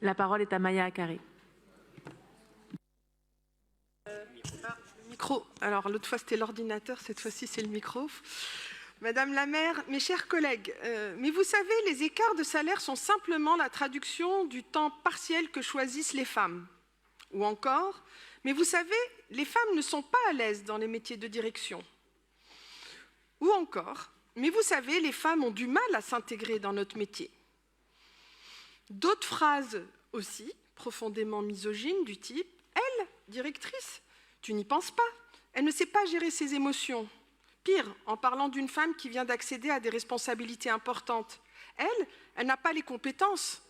La parole est à Maya Akari. Le micro. Alors, l'autre fois, c'était l'ordinateur, cette fois-ci, c'est le micro. Madame la maire, mes chers collègues, mais vous savez, les écarts de salaire sont simplement la traduction du temps partiel que choisissent les femmes. Ou encore, mais vous savez, les femmes ne sont pas à l'aise dans les métiers de direction. Ou encore, mais vous savez, les femmes ont du mal à s'intégrer dans notre métier. D'autres phrases aussi, profondément misogynes, du type « Elle, directrice, tu n'y penses pas, elle ne sait pas gérer ses émotions ». Pire, en parlant d'une femme qui vient d'accéder à des responsabilités importantes. Elle n'a pas les compétences.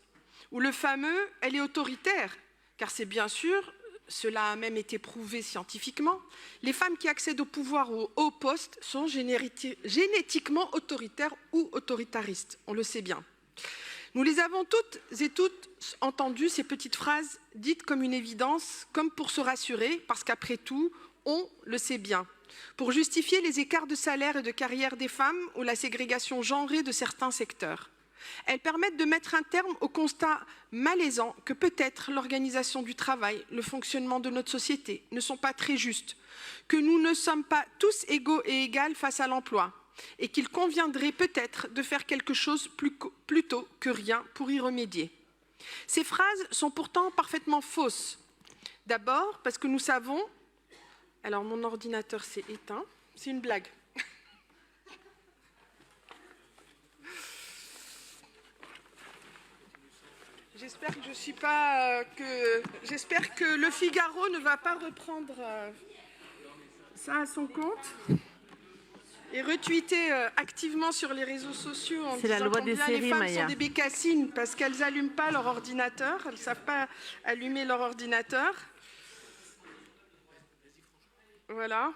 Ou le fameux « elle est autoritaire », car c'est bien sûr, cela a même été prouvé scientifiquement, les femmes qui accèdent au pouvoir ou au haut poste sont génétiquement autoritaires ou autoritaristes, on le sait bien. Nous les avons toutes et toutes entendues, ces petites phrases dites comme une évidence, comme pour se rassurer, parce qu'après tout, on le sait bien. Pour justifier les écarts de salaire et de carrière des femmes ou la ségrégation genrée de certains secteurs. Elles permettent de mettre un terme au constat malaisant que peut-être l'organisation du travail, le fonctionnement de notre société ne sont pas très justes, que nous ne sommes pas tous égaux et égales face à l'emploi et qu'il conviendrait peut-être de faire quelque chose plutôt que rien pour y remédier. Ces phrases sont pourtant parfaitement fausses. D'abord parce que nous savons... Alors, mon ordinateur s'est éteint. C'est une blague. J'espère que je suis pas... J'espère que Le Figaro ne va pas reprendre ça à son compte et retweeter activement sur les réseaux sociaux en disant combien les femmes sont des bécassines parce qu'elles n'allument pas leur ordinateur, elles ne savent pas allumer leur ordinateur. Voilà.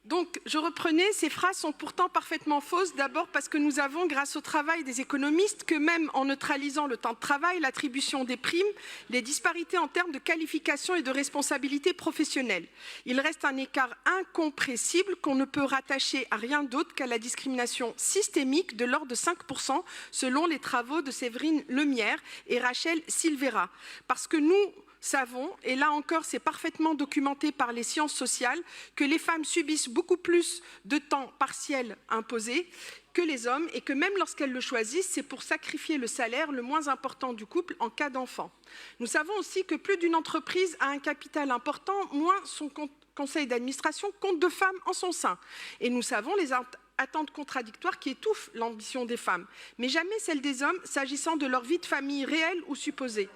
Donc, je reprenais, ces phrases sont pourtant parfaitement fausses, d'abord parce que nous avons, grâce au travail des économistes, que même en neutralisant le temps de travail, l'attribution des primes, les disparités en termes de qualification et de responsabilité professionnelle. Il reste un écart incompressible qu'on ne peut rattacher à rien d'autre qu'à la discrimination systémique de l'ordre de 5% selon les travaux de Séverine Lemierre et Rachel Silveira. Parce que nous savons, et là encore c'est parfaitement documenté par les sciences sociales, que les femmes subissent beaucoup plus de temps partiel imposé que les hommes et que même lorsqu'elles le choisissent, c'est pour sacrifier le salaire le moins important du couple en cas d'enfant. Nous savons aussi que plus d'une entreprise a un capital important, moins son conseil d'administration compte de femmes en son sein. Et nous savons les attentes contradictoires qui étouffent l'ambition des femmes, mais jamais celle des hommes s'agissant de leur vie de famille réelle ou supposée.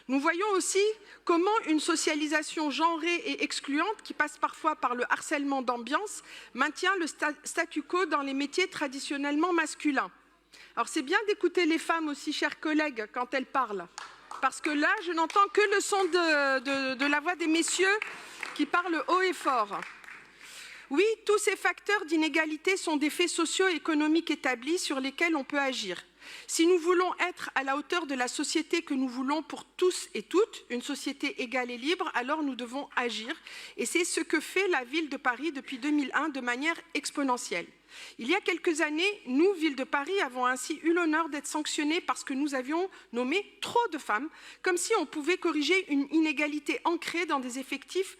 Nous voyons aussi comment une socialisation genrée et excluante, qui passe parfois par le harcèlement d'ambiance, maintient le statu quo dans les métiers traditionnellement masculins. Alors c'est bien d'écouter les femmes aussi, chers collègues, quand elles parlent, parce que là, je n'entends que le son de la voix des messieurs qui parlent haut et fort. Oui, tous ces facteurs d'inégalité sont des faits socio-économiques établis sur lesquels on peut agir. Si nous voulons être à la hauteur de la société que nous voulons pour tous et toutes, une société égale et libre, alors nous devons agir. Et c'est ce que fait la ville de Paris depuis 2001 de manière exponentielle. Il y a quelques années, nous, Ville de Paris, avons ainsi eu l'honneur d'être sanctionnés parce que nous avions nommé trop de femmes, comme si on pouvait corriger une inégalité ancrée dans des effectifs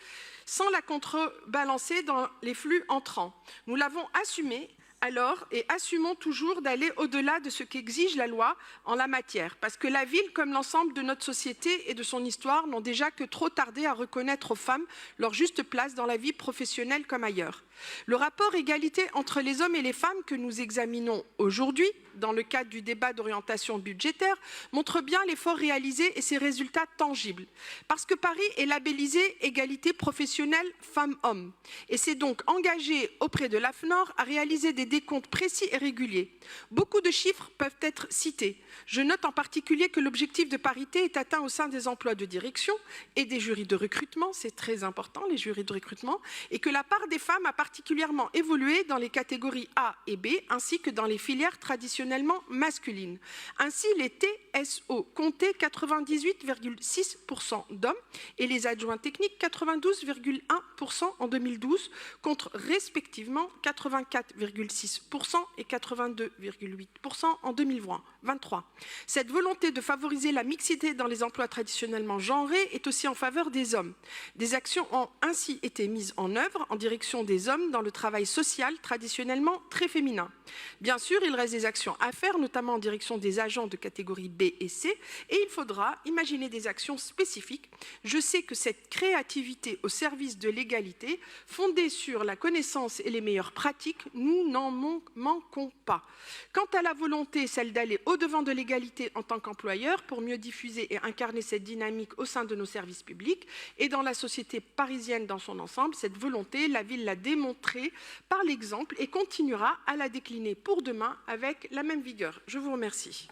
sans la contrebalancer dans les flux entrants. Nous l'avons assumé alors et assumons toujours d'aller au-delà de ce qu'exige la loi en la matière, parce que la ville, comme l'ensemble de notre société et de son histoire, n'ont déjà que trop tardé à reconnaître aux femmes leur juste place dans la vie professionnelle comme ailleurs. Le rapport égalité entre les hommes et les femmes que nous examinons aujourd'hui, dans le cadre du débat d'orientation budgétaire, montre bien l'effort réalisé et ses résultats tangibles. Parce que Paris est labellisé égalité professionnelle femmes-hommes et s'est donc engagé auprès de l'AFNOR à réaliser des décomptes précis et réguliers. Beaucoup de chiffres peuvent être cités. Je note en particulier que l'objectif de parité est atteint au sein des emplois de direction et des jurys de recrutement, c'est très important les jurys de recrutement, et que la part des femmes à particulièrement évolué dans les catégories A et B, ainsi que dans les filières traditionnellement masculines. Ainsi, les TSO comptaient 98,6% d'hommes et les adjoints techniques 92,1% en 2012, contre respectivement 84,6% et 82,8% en 2023. Cette volonté de favoriser la mixité dans les emplois traditionnellement genrés est aussi en faveur des hommes. Des actions ont ainsi été mises en œuvre en direction des hommes dans le travail social traditionnellement très féminin. Bien sûr, il reste des actions à faire, notamment en direction des agents de catégorie B et C, et il faudra imaginer des actions spécifiques. Je sais que cette créativité au service de l'égalité, fondée sur la connaissance et les meilleures pratiques, nous n'en manquons pas. Quant à la volonté, celle d'aller au-devant de l'égalité en tant qu'employeur pour mieux diffuser et incarner cette dynamique au sein de nos services publics et dans la société parisienne dans son ensemble, cette volonté, la ville l'a démontrée par l'exemple et continuera à la décliner pour demain avec la même vigueur. Je vous remercie.